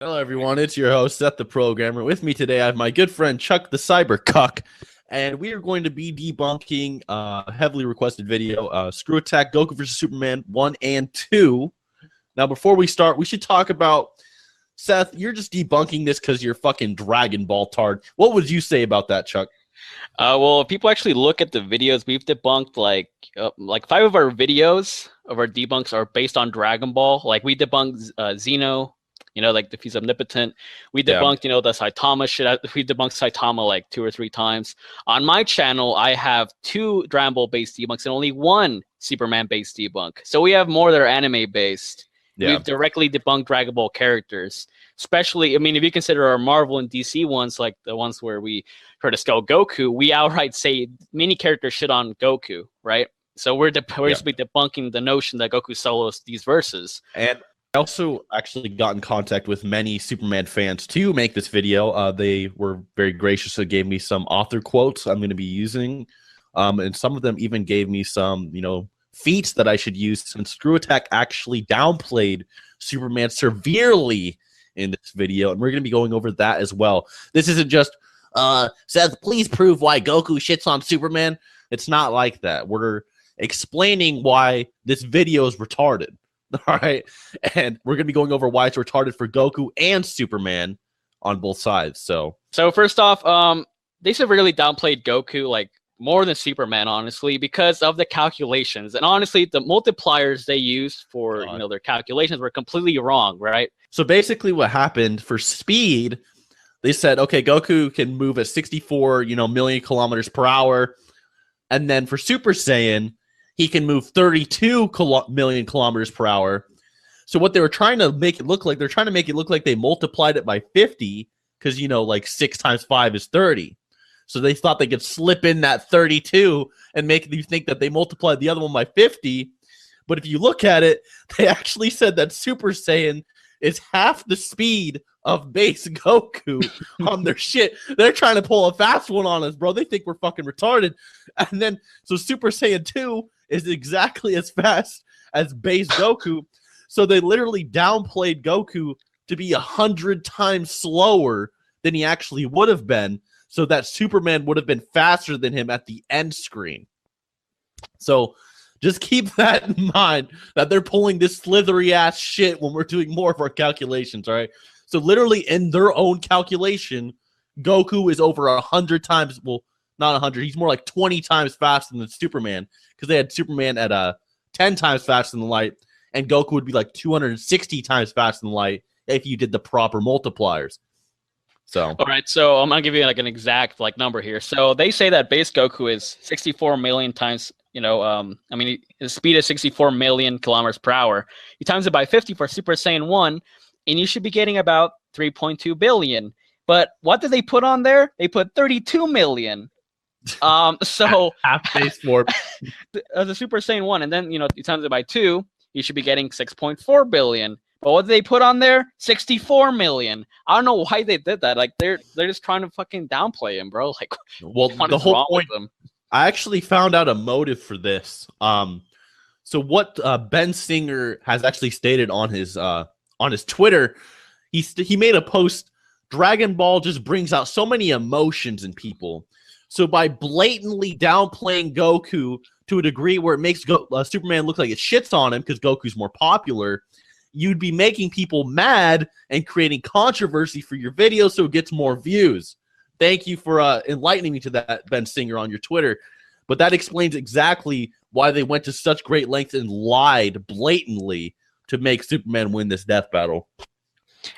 Hello, everyone. It's your host, SethTheProgrammer. With me today, I have my good friend, Chuck the Cyber Cuck, and we are going to be debunking a heavily requested video, ScrewAttack Goku vs. Superman 1 and 2. Now, before we start, we should talk about, Seth, you're just debunking this because you're fucking Dragon Ball tard. What would you say about that, Chuck? Well, if people actually look at the videos, we've debunked like 5 of our videos of our debunks are based on Dragon Ball. Like we debunked Zeno, like if he's omnipotent. We debunked, the Saitama shit. We debunked Saitama like 2 or 3 times. On my channel, I have 2 Dragon Ball based debunks and only 1 Superman based debunk. So we have more that are anime based. Yeah. We've directly debunked Dragon Ball characters. Especially, if you consider our Marvel and DC ones, like the ones where we try to scale Goku, we outright say many characters shit on Goku, right? So we're basically debunking the notion that Goku solos these verses. And I also actually got in contact with many Superman fans to make this video. They were very gracious and gave me some author quotes I'm going to be using. And some of them even gave me some, feats that I should use, since ScrewAttack actually downplayed Superman severely in this video, and we're going to be going over that as well. This isn't just, Seth, please prove why Goku shits on Superman. It's not like that. We're explaining why this video is retarded, all right? And we're going to be going over why it's retarded for Goku and Superman on both sides. So first off, they severely downplayed Goku, like, more than Superman, honestly, because of the calculations. And honestly, the multipliers they used for their calculations were completely wrong, right? So basically what happened for speed, they said, okay, Goku can move at 64, million kilometers per hour. And then for Super Saiyan, he can move 32 million kilometers per hour. So what they were trying to make it look like, they're trying to make it look like they multiplied it by 50 because, like 6 times 5 is 30. So they thought they could slip in that 32 and make you think that they multiplied the other one by 50. But if you look at it, they actually said that Super Saiyan is half the speed of base Goku on their shit. They're trying to pull a fast one on us, bro. They think we're fucking retarded. And then, so Super Saiyan 2 is exactly as fast as base Goku. So they literally downplayed Goku to be 100 times slower than he actually would have been, so that Superman would have been faster than him at the end screen. So just keep that in mind, that they're pulling this slithery ass shit when we're doing more of our calculations, all right? So literally in their own calculation, Goku is over 100 times, well, not 100, he's more like 20 times faster than Superman, because they had Superman at 10 times faster than light, and Goku would be like 260 times faster than light if you did the proper multipliers. So all right, so I'm gonna give you like an exact number here. So they say that base Goku is 64 million times, his speed is 64 million kilometers per hour. You times it by 50 for Super Saiyan 1, and you should be getting about 3.2 billion. But what did they put on there? They put 32 million. So half base for the Super Saiyan 1, and then you times it by 2, you should be getting 6.4 billion. But what did they put on there? 64 million. I don't know why they did that. Like they're just trying to fucking downplay him, bro. Like, well, the whole point. I actually found out a motive for this. So what Ben Singer has actually stated on his Twitter, he made a post. Dragon Ball just brings out so many emotions in people. So by blatantly downplaying Goku to a degree where it makes Superman look like it shits on him because Goku's more popular, you'd be making people mad and creating controversy for your video so it gets more views. Thank you for enlightening me to that, Ben Singer, on your Twitter. But that explains exactly why they went to such great lengths and lied blatantly to make Superman win this death battle.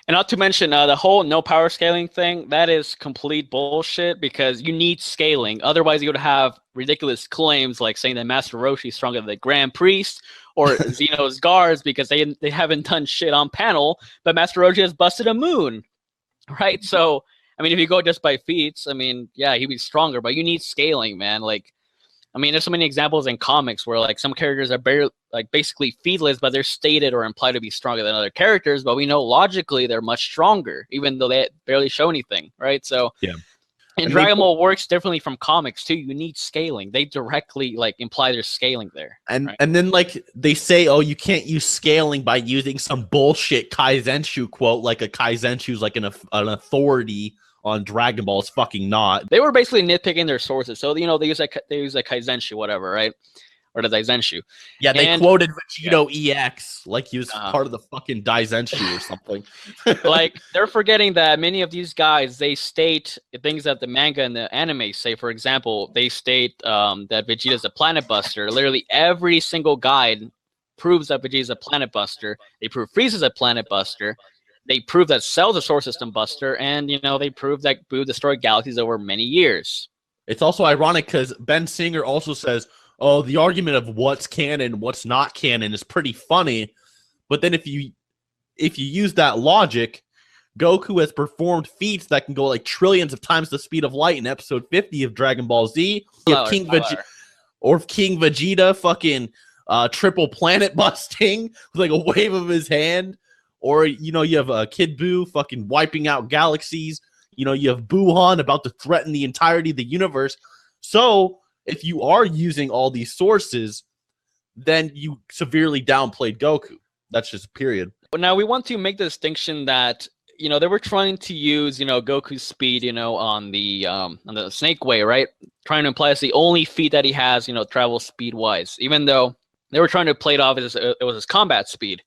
And not to mention the whole no power scaling thing, that is complete bullshit, because you need scaling. Otherwise, you would have ridiculous claims like saying that Master Roshi is stronger than the Grand Priest or Zeno's guards because they haven't done shit on panel, but Master Roshi has busted a moon, right? So, if you go just by feats, yeah, he'd be stronger, but you need scaling, man. Like, there's so many examples in comics where some characters are basically featless, but they're stated or implied to be stronger than other characters, but we know logically they're much stronger, even though they barely show anything, right? So, yeah. And Dragon Ball works differently from comics too. You need scaling. They directly like imply there's scaling there. And then like they say, oh, you can't use scaling by using some bullshit Kaizenshu quote, like a Kaizenshu's like an authority on Dragon Ball. It's fucking not. They were basically nitpicking their sources. So they use a Kaizenshu, whatever, right? Or the Daizenshu. Yeah, they quoted Vegito EX like he was part of the fucking Daizenshu or something. Like, they're forgetting that many of these guys, they state things that the manga and the anime say. For example, they state that Vegeta's a planet buster. Literally every single guide proves that Vegeta's a planet buster. They prove Frieza's a planet buster. They prove that Cell's a solar system buster. And, they prove that Buu destroyed galaxies over many years. It's also ironic because Ben Singer also says, oh, the argument of what's canon, what's not canon is pretty funny. But then if you use that logic, Goku has performed feats that can go like trillions of times the speed of light in episode 50 of Dragon Ball Z. You have King Vegeta fucking triple planet busting with like a wave of his hand. Or, you have Kid Buu fucking wiping out galaxies. You have Buhan about to threaten the entirety of the universe. So if you are using all these sources, then you severely downplayed Goku. That's just period. But now we want to make the distinction that, they were trying to use, Goku's speed, on the Snake Way, right? Trying to imply it's the only feat that he has, travel speed-wise. Even though they were trying to play it off as it was his combat speed.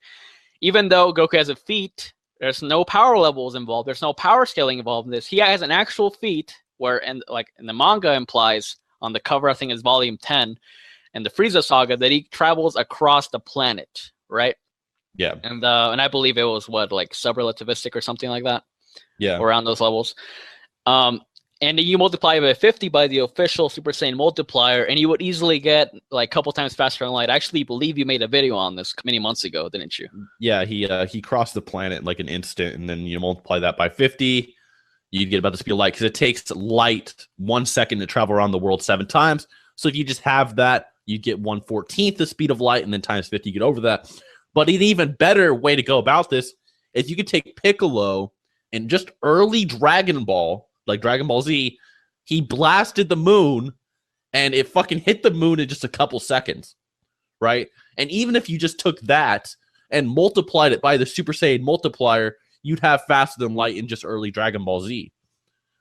Even though Goku has a feat, there's no power levels involved. There's no power scaling involved in this. He has an actual feat where, in the manga implies, on the cover, I think it's volume 10, and the Frieza saga, that he travels across the planet, right? Yeah. And I believe it was subrelativistic or something like that. Yeah. Around those levels. And you multiply it by 50 by the official Super Saiyan multiplier, and you would easily get like a couple times faster in light. I actually believe you made a video on this many months ago, didn't you? Yeah, he crossed the planet in like an instant, and then you multiply that by 50. You'd get about the speed of light because it takes light 1 second to travel around the world 7 times. So if you just have that, you get 1/14 the speed of light, and then times 50, you get over that. But an even better way to go about this is you could take Piccolo and just early Dragon Ball, like Dragon Ball Z, he blasted the moon, and it fucking hit the moon in just a couple seconds, right? And even if you just took that and multiplied it by the Super Saiyan multiplier, you'd have faster than light in just early Dragon Ball Z.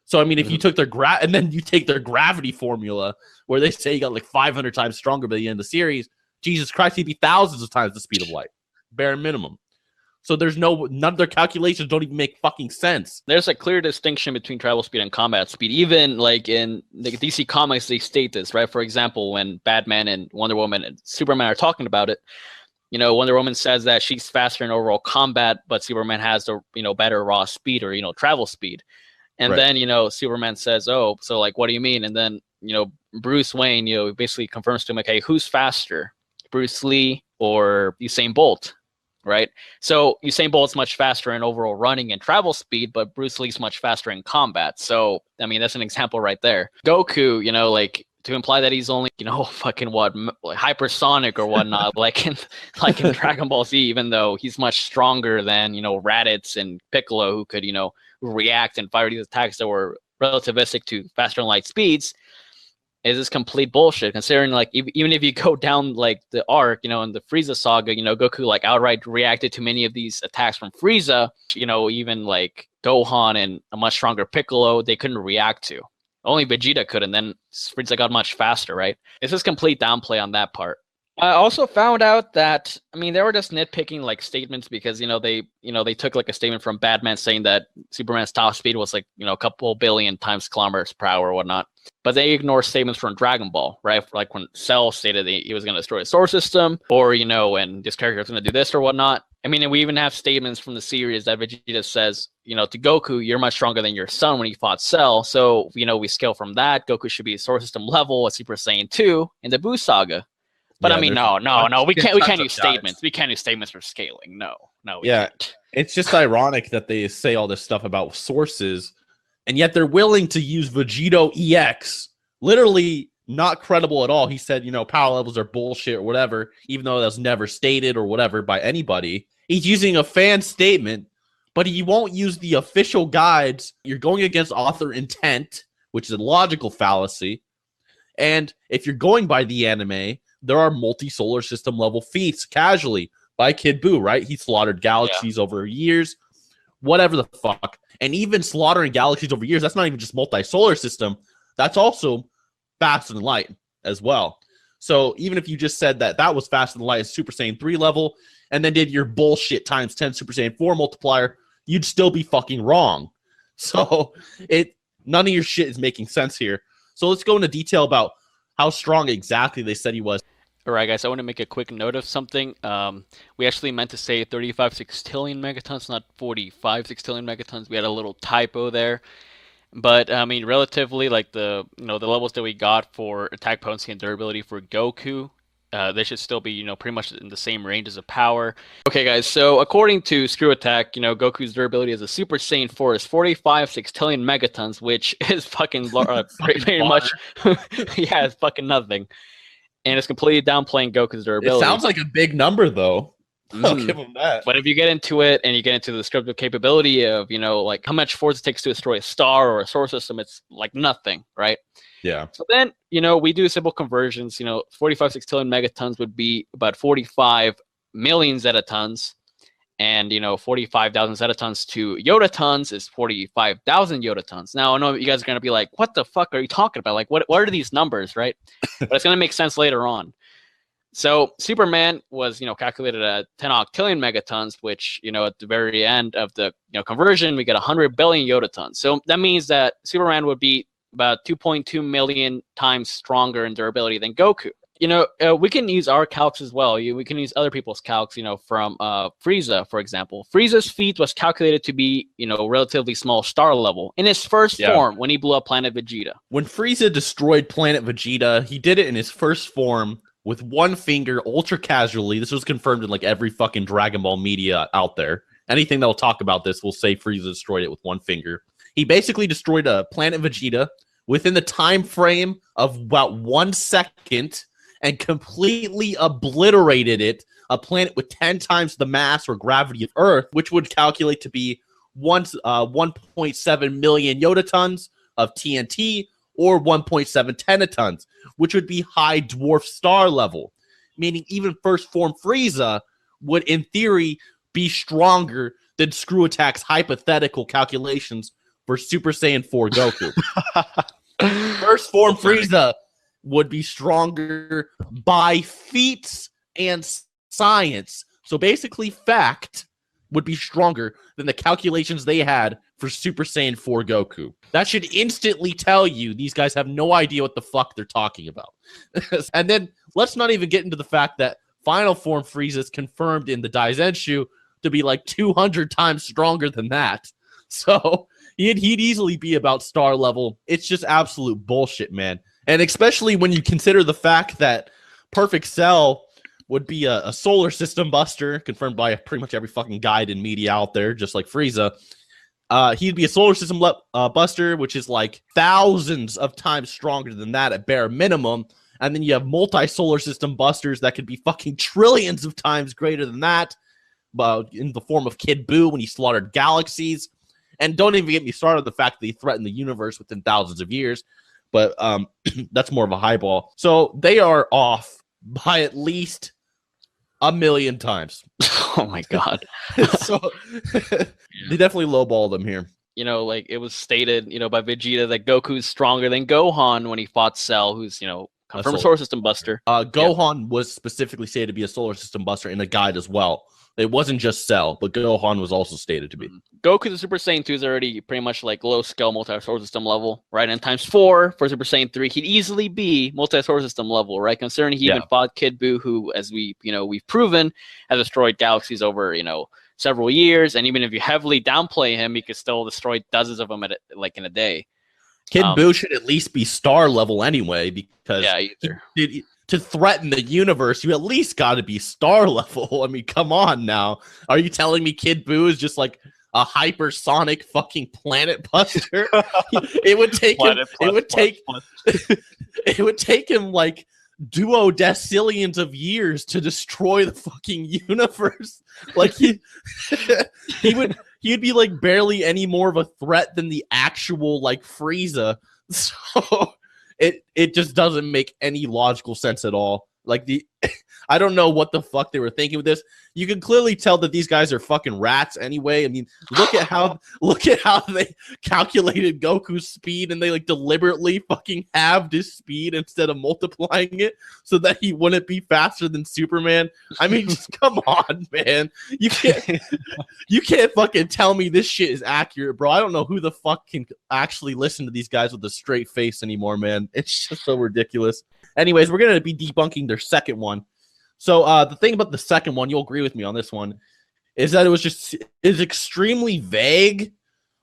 So, I mean, if you took their and then you take their gravity formula, where they say you got like 500 times stronger by the end of the series, Jesus Christ, he'd be thousands of times the speed of light, bare minimum. So there's none of their calculations don't even make fucking sense. There's a clear distinction between travel speed and combat speed. Even like in the DC Comics, they state this, right? For example, when Batman and Wonder Woman and Superman are talking about it, Wonder Woman says that she's faster in overall combat, but Superman has the, better raw speed or, travel speed. And then, Superman says, oh, so like, what do you mean? And then, Bruce Wayne, basically confirms to him, okay, who's faster, Bruce Lee or Usain Bolt? Right? So Usain Bolt's much faster in overall running and travel speed, but Bruce Lee's much faster in combat. So, I mean, that's an example right there. Goku, like, to imply that he's only, fucking what, like hypersonic or whatnot, like in Dragon Ball Z, even though he's much stronger than, Raditz and Piccolo, who could, react and fire these attacks that were relativistic to faster than light speeds, is this complete bullshit, considering like even if you go down like the arc, in the Frieza saga, Goku like outright reacted to many of these attacks from Frieza, even like Gohan and a much stronger Piccolo, they couldn't react to. Only Vegeta could, and then Frieza got much faster, right? It's just complete downplay on that part. I also found out that, I mean, they were just nitpicking like statements because, they took like a statement from Batman saying that Superman's top speed was like, a couple billion times kilometers per hour or whatnot. But they ignore statements from Dragon Ball, right? Like when Cell stated that he was going to destroy the solar system, or, and this character was going to do this or whatnot. I mean, and we even have statements from the series that Vegeta says, to Goku, you're much stronger than your son when he fought Cell. So, we scale from that. Goku should be solar system level at Super Saiyan 2 in the Buu saga. But yeah, I mean, no, we can't use statements. We can't use statements for scaling. No, we can't. It's just ironic that they say all this stuff about sources, and yet they're willing to use Vegito EX. Literally not credible at all. He said, power levels are bullshit or whatever, even though that's never stated or whatever by anybody. He's using a fan statement, but he won't use the official guides. You're going against author intent, which is a logical fallacy. And if you're going by the anime, there are multi-solar system level feats casually by Kid Buu, right? He slaughtered galaxies over years, whatever the fuck. And even slaughtering galaxies over years, that's not even just multi-solar system. That's also faster than light as well. So even if you just said that that was faster than light at Super Saiyan 3 level, and then did your bullshit times 10 Super Saiyan 4 multiplier, you'd still be fucking wrong. So none of your shit is making sense here. So let's go into detail about how strong exactly they said he was. All right, guys, I want to make a quick note of something. We actually meant to say 35 sextillion megatons, not 45 sextillion megatons. We had a little typo there. But, I mean, relatively, like, the levels that we got for attack potency and durability for Goku, they should still be, pretty much in the same ranges of power. Okay, guys, so according to ScrewAttack, Goku's durability as a Super Saiyan 4 is 45 sextillion megatons, which is fucking pretty much, yeah, it's fucking nothing. And it's completely downplaying Goku's durability. It sounds like a big number, though. I'll give him that. But if you get into it and you get into the descriptive capability of, like how much force it takes to destroy a star or a solar system, it's like nothing, right? Yeah. So then, we do simple conversions. 45 sextillion megatons would be about 45 million zetatons. And, 45,000 zetatons to yotatons is 45,000 yotatons. Now, I know you guys are going to be like, what the fuck are you talking about? Like, what are these numbers, right? But it's going to make sense later on. So Superman was, calculated at 10 octillion megatons, which, at the very end of the conversion, we get 100 billion yotatons. So that means that Superman would be about 2.2 million times stronger in durability than Goku. We can use our calcs as well. We can use other people's calcs, from Frieza, for example. Frieza's feat was calculated to be, relatively small star level in his first form when he blew up Planet Vegeta. When Frieza destroyed Planet Vegeta, he did it in his first form with one finger, ultra casually. This was confirmed in like every fucking Dragon Ball media out there. Anything that will talk about this will say Frieza destroyed it with one finger. He basically destroyed a Planet Vegeta within the time frame of about 1 second and completely obliterated it, a planet with 10 times the mass or gravity of Earth, which would calculate to be 1.7 million yotatons of TNT or 1.7 tenatons, which would be high dwarf star level, meaning even first form Frieza would, in theory, be stronger than ScrewAttack's hypothetical calculations for Super Saiyan 4 Goku. First form Frieza would be stronger by feats and science. So basically, fact would be stronger than the calculations they had for Super Saiyan 4 Goku. That should instantly tell you these guys have no idea what the fuck they're talking about. And then let's not even get into the fact that final form Frieza is confirmed in the Daizenshu to be like 200 times stronger than that. So he'd easily be about star level. It's just absolute bullshit, man. And especially when you consider the fact that Perfect Cell would be a solar system buster, confirmed by pretty much every fucking guide in media out there, just like Frieza. He'd be a solar system buster, which is like thousands of times stronger than that at bare minimum. And then you have multi-solar system busters that could be fucking trillions of times greater than that, in the form of Kid Buu when he slaughtered galaxies. And don't even get me started on the fact that he threatened the universe within thousands of years. But that's more of a highball. So they are off by at least 1 million times. Oh my god. So they definitely lowballed them here. Like it was stated, by Vegeta that Goku's stronger than Gohan when he fought Cell, who's, confirmed solar system buster. Gohan was specifically stated to be a solar system buster in the guide as well. It wasn't just Cell, but Gohan was also stated to be. Goku the Super Saiyan 2 is already pretty much like low-scale multi-solar system level, right? And times 4 for Super Saiyan 3, he'd easily be multi-solar system level, right? Considering he even fought Kid Buu, who, as we've proven, has destroyed galaxies over, several years. And even if you heavily downplay him, he could still destroy dozens of them in a day. Kid Buu should at least be star level anyway, because to threaten the universe, you at least got to be star level. I mean, come on now. Are you telling me Kid Buu is just like a hypersonic fucking planet buster? It would take it would take him like duodecillions of years to destroy the fucking universe. Like he he'd be like barely any more of a threat than the actual like Frieza. So it just doesn't make any logical sense at all. Like I don't know what the fuck they were thinking with this. You can clearly tell that these guys are fucking rats anyway. I mean, look at how they calculated Goku's speed, and they like deliberately fucking halved his speed instead of multiplying it so that he wouldn't be faster than Superman. I mean, just come on, man. You can't fucking tell me this shit is accurate, bro. I don't know who the fuck can actually listen to these guys with a straight face anymore, man. It's just so ridiculous. Anyways, we're going to be debunking their second one. So the thing about the second one, you'll agree with me on this one, is that it's extremely vague.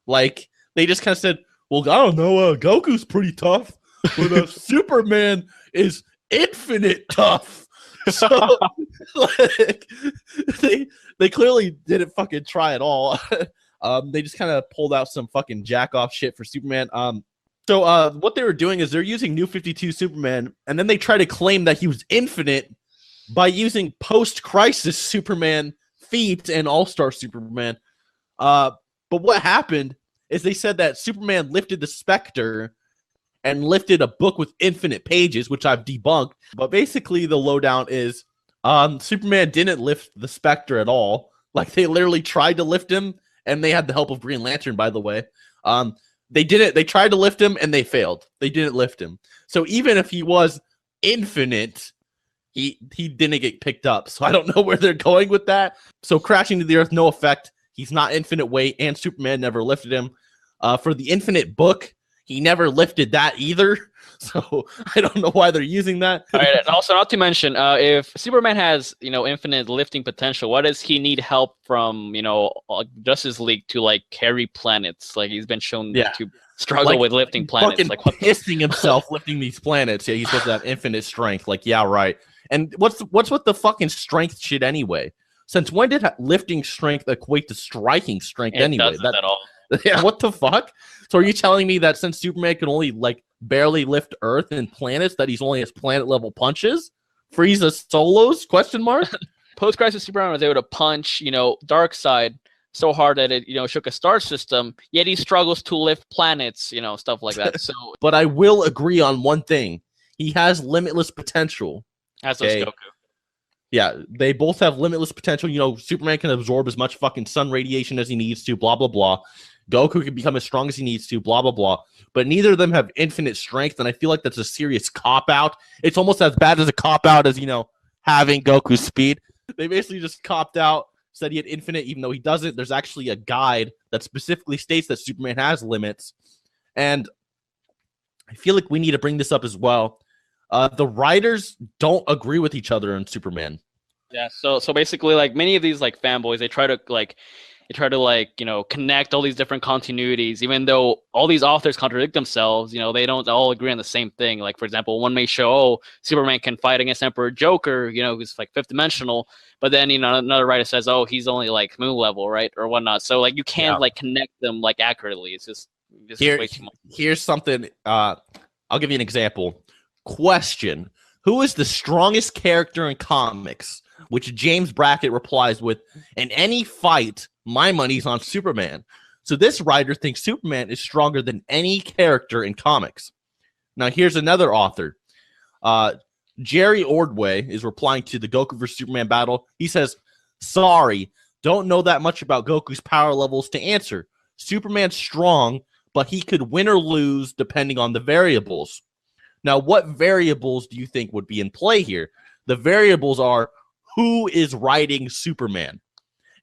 Like, they just kind of said, well, I don't know, Goku's pretty tough, but Superman is infinite tough. So, like, they clearly didn't fucking try at all. They just kind of pulled out some fucking jack-off shit for Superman. So what they were doing is they're using New 52 Superman, and then they try to claim that he was infinite by using post-crisis Superman feats and All-Star Superman. But what happened is they said that Superman lifted the Spectre and lifted a book with infinite pages, which I've debunked. But basically the lowdown is Superman didn't lift the Spectre at all. Like, they literally tried to lift him, and they had the help of Green Lantern, by the way. They didn't. They tried to lift him, and they failed. They didn't lift him. So even if he was infinite, he didn't get picked up. So I don't know where they're going with that. So crashing to the earth, no effect. He's not infinite weight, and Superman never lifted him. For the infinite book, he never lifted that either. So I don't know why they're using that. All right, and also not to mention, if Superman has, infinite lifting potential, why does he need help from, Justice League to like carry planets? Like, he's been shown to struggle with lifting planets. Like, what pissing himself lifting these planets. Yeah, he's supposed to have infinite strength. Like, yeah, right. And what's with the fucking strength shit anyway? Since when did lifting strength equate to striking strength anyway? It doesn't at all. Yeah, what the fuck? So are you telling me that since Superman can only like barely lift Earth and planets, that he's only has planet level punches? Frieza solos? Question mark. Post-crisis Superman was able to punch, Darkseid so hard that it, shook a star system. Yet he struggles to lift planets, stuff like that. So, but I will agree on one thing: he has limitless potential. As does Goku. Yeah, they both have limitless potential. Superman can absorb as much fucking sun radiation as he needs to, blah, blah, blah. Goku can become as strong as he needs to, blah, blah, blah. But neither of them have infinite strength, and I feel like that's a serious cop-out. It's almost as bad as a cop-out as, having Goku's speed. They basically just copped out, said he had infinite, even though he doesn't. There's actually a guide that specifically states that Superman has limits. And I feel like we need to bring this up as well. The writers don't agree with each other on Superman. Yeah, so basically, like, many of these like fanboys, they try to connect all these different continuities, even though all these authors contradict themselves. They don't all agree on the same thing. Like, for example, one may show, Superman can fight against Emperor Joker, who's like fifth dimensional, but then another writer says, oh, he's only like moon level, right, or whatnot. So like, you can't like connect them like accurately. It's just way too much. Here's something. I'll give you an example. Question: who is the strongest character in comics? Which James Brackett replies with, in any fight, my money's on Superman. So this writer thinks Superman is stronger than any character in comics. Now here's another author. Jerry Ordway is replying to the Goku vs. Superman battle. He says, sorry, don't know that much about Goku's power levels to answer. Superman's strong, but he could win or lose depending on the variables. Now, what variables do you think would be in play here? The variables are, who is writing Superman?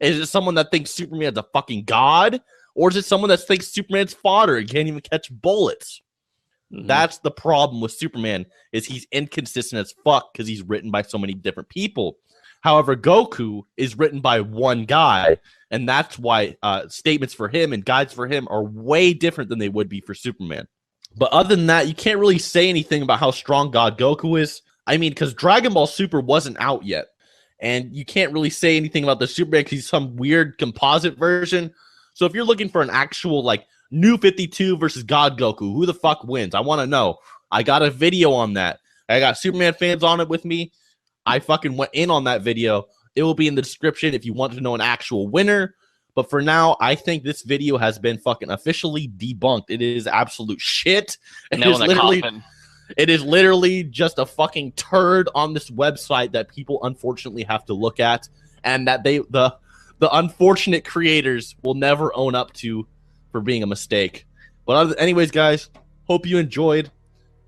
Is it someone that thinks Superman's a fucking god? Or is it someone that thinks Superman's fodder and can't even catch bullets? Mm-hmm. That's the problem with Superman, is he's inconsistent as fuck because he's written by so many different people. However, Goku is written by one guy, and that's why statements for him and guides for him are way different than they would be for Superman. But other than that, you can't really say anything about how strong God Goku is. I mean, because Dragon Ball Super wasn't out yet. And you can't really say anything about the Superman because he's some weird composite version. So if you're looking for an actual, like, New 52 versus God Goku, who the fuck wins? I want to know. I got a video on that. I got Superman fans on it with me. I fucking went in on that video. It will be in the description if you want to know an actual winner. But for now, I think this video has been fucking officially debunked. It is absolute shit. It is literally just a fucking turd on this website that people unfortunately have to look at, and that the unfortunate creators will never own up to for being a mistake. But anyways, guys, hope you enjoyed.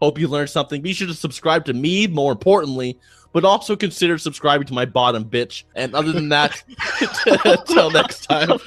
Hope you learned something. Be sure to subscribe to me, more importantly, but also consider subscribing to my bottom bitch. And other than that, until next time.